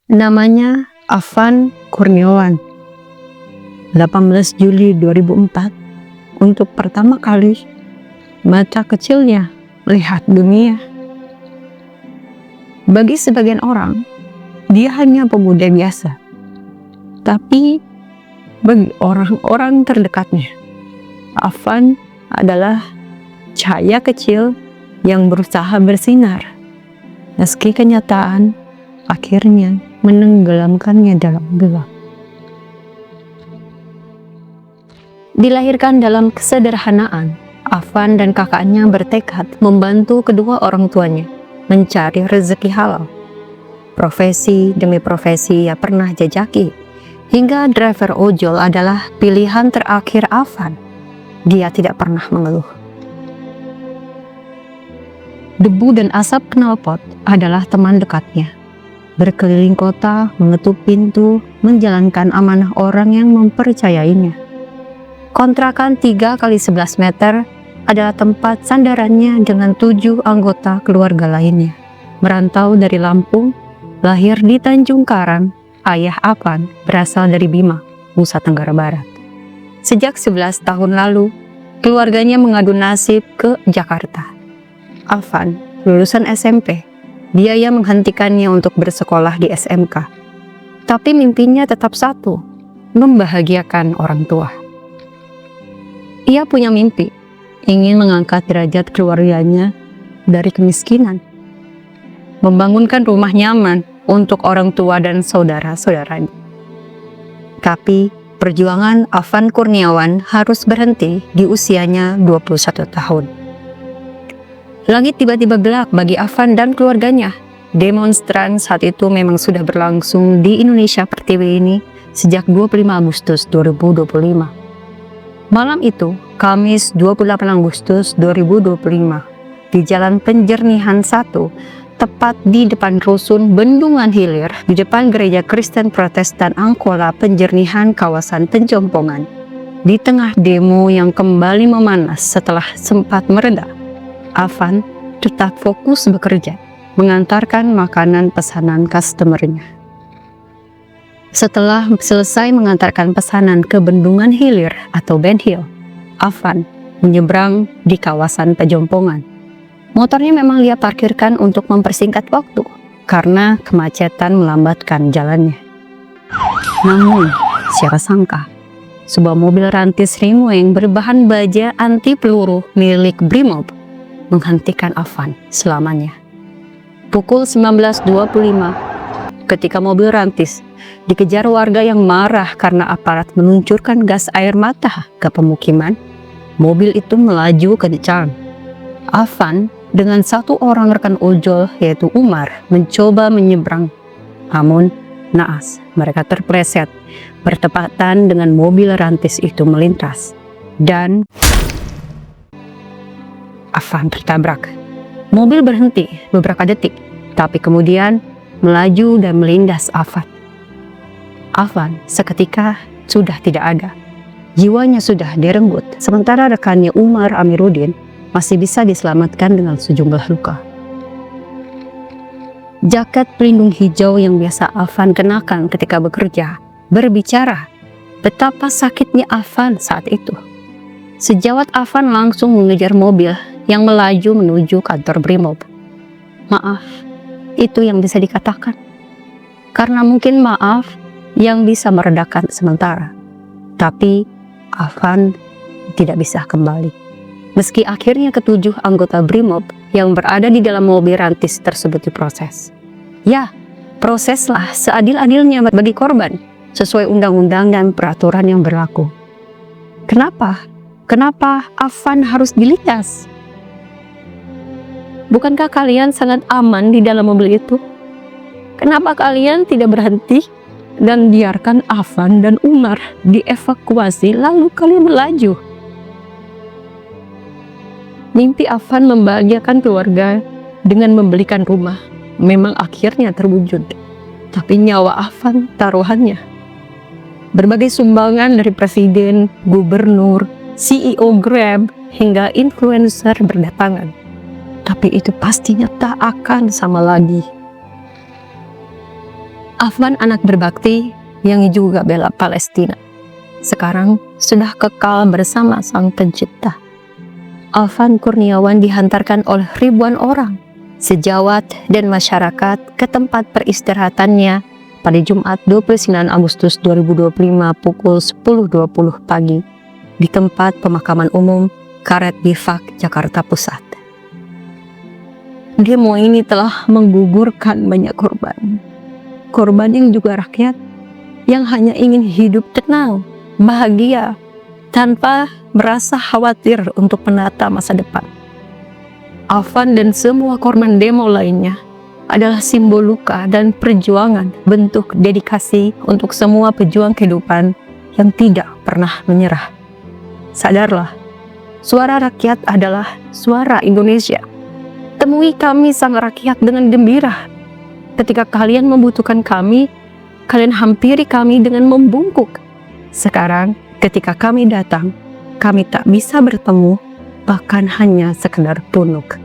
Namanya Afan Kurniawan. 18 Juli 2004, untuk pertama kali mata kecilnya melihat dunia. Bagi sebagian orang, dia hanya pemuda biasa. Tapi bagi orang-orang terdekatnya, Afan adalah cahaya kecil yang berusaha bersinar, meski kenyataan akhirnya menenggelamkannya dalam gelap. Dilahirkan dalam kesederhanaan, Afan dan kakaknya bertekad membantu kedua orang tuanya mencari rezeki halal. Profesi demi profesi ia pernah jajaki, hingga driver ojol adalah pilihan terakhir Afan. Dia tidak pernah mengeluh. Debu dan asap knalpot adalah teman dekatnya. Berkeliling kota, mengetuk pintu, menjalankan amanah orang yang mempercayainya. Kontrakan 3x11 meter adalah tempat sandarannya dengan 7 anggota keluarga lainnya. Merantau dari Lampung, lahir di Tanjung Karang, ayah Afan berasal dari Bima, Nusa Tenggara Barat. Sejak 11 tahun lalu, keluarganya mengadu nasib ke Jakarta. Afan, lulusan SMP, biaya menghentikannya untuk bersekolah di SMK. Tapi mimpinya tetap satu, membahagiakan orang tua. Ia punya mimpi, ingin mengangkat derajat keluarganya dari kemiskinan, membangunkan rumah nyaman untuk orang tua dan saudara-saudaranya. Tapi perjuangan Afan Kurniawan harus berhenti di usianya 21 tahun. Langit tiba-tiba gelap bagi Afan dan keluarganya. Demonstran saat itu memang sudah berlangsung di Indonesia Pertiwi ini sejak 25 Agustus 2025. Malam itu, Kamis 28 Agustus 2025, di Jalan Penjernihan 1, tepat di depan Rusun Bendungan Hilir, di depan Gereja Kristen Protestan Angkola Penjernihan kawasan Penjompongan. Di tengah demo yang kembali memanas setelah sempat mereda, Afan tetap fokus bekerja, mengantarkan makanan pesanan customernya. Setelah selesai mengantarkan pesanan ke Bendungan Hilir atau Ben Hill, Afan menyeberang di kawasan Penjompongan. Motornya memang dia parkirkan untuk mempersingkat waktu karena kemacetan melambatkan jalannya. Namun, siapa sangka, sebuah mobil rantis Rimo yang berbahan baja anti peluru milik Brimob menghentikan Afan selamanya. Pukul 19.25, ketika mobil rantis dikejar warga yang marah karena aparat meluncurkan gas air mata ke pemukiman, mobil itu melaju kencang. Afan dengan satu orang rekan ojol yaitu Umar mencoba menyeberang. Namun naas, mereka terpleset bertepatan dengan mobil rantis itu melintas dan Afan tertabrak. Mobil berhenti beberapa detik, tapi kemudian melaju dan melindas Afan. Afan seketika sudah tidak ada. Jiwanya sudah direnggut, sementara rekannya Umar Amiruddin masih bisa diselamatkan dengan sejumlah luka. Jaket pelindung hijau yang biasa Afan kenakan ketika bekerja berbicara betapa sakitnya Afan saat itu. Sejawat Afan langsung mengejar mobil yang melaju menuju kantor Brimob. Maaf, itu yang bisa dikatakan. Karena mungkin maaf yang bisa meredakan sementara. Tapi Afan tidak bisa kembali. Meski akhirnya ketujuh anggota Brimob yang berada di dalam mobil rantis tersebut diproses. Ya, proseslah seadil-adilnya bagi korban, sesuai undang-undang dan peraturan yang berlaku. Kenapa? Kenapa Afan harus dilindas? Bukankah kalian sangat aman di dalam mobil itu? Kenapa kalian tidak berhenti dan biarkan Afan dan Umar dievakuasi lalu kalian melaju? Mimpi Afan membahagiakan keluarga dengan membelikan rumah memang akhirnya terwujud. Tapi nyawa Afan taruhannya. Berbagai sumbangan dari presiden, gubernur, CEO Grab, hingga influencer berdatangan. Tapi itu pastinya tak akan sama lagi. Afwan anak berbakti yang juga bela Palestina. Sekarang sudah kekal bersama Sang Pencipta. Afwan Kurniawan dihantarkan oleh ribuan orang, sejawat dan masyarakat ke tempat peristirahatannya pada Jumat 29 Agustus 2025 pukul 10.20 pagi di tempat pemakaman umum Karet Bifak, Jakarta Pusat. Demo ini telah menggugurkan banyak korban. Korban yang juga rakyat yang hanya ingin hidup tenang, bahagia, tanpa merasa khawatir untuk menata masa depan. Afwan dan semua korban demo lainnya adalah simbol luka dan perjuangan, bentuk dedikasi untuk semua pejuang kehidupan yang tidak pernah menyerah. Sadarlah, suara rakyat adalah suara Indonesia. Temui kami sang rakyat dengan gembira. Ketika kalian membutuhkan kami, kalian hampiri kami dengan membungkuk. Sekarang, ketika kami datang, kami tak bisa bertemu, bahkan hanya sekedar punuk.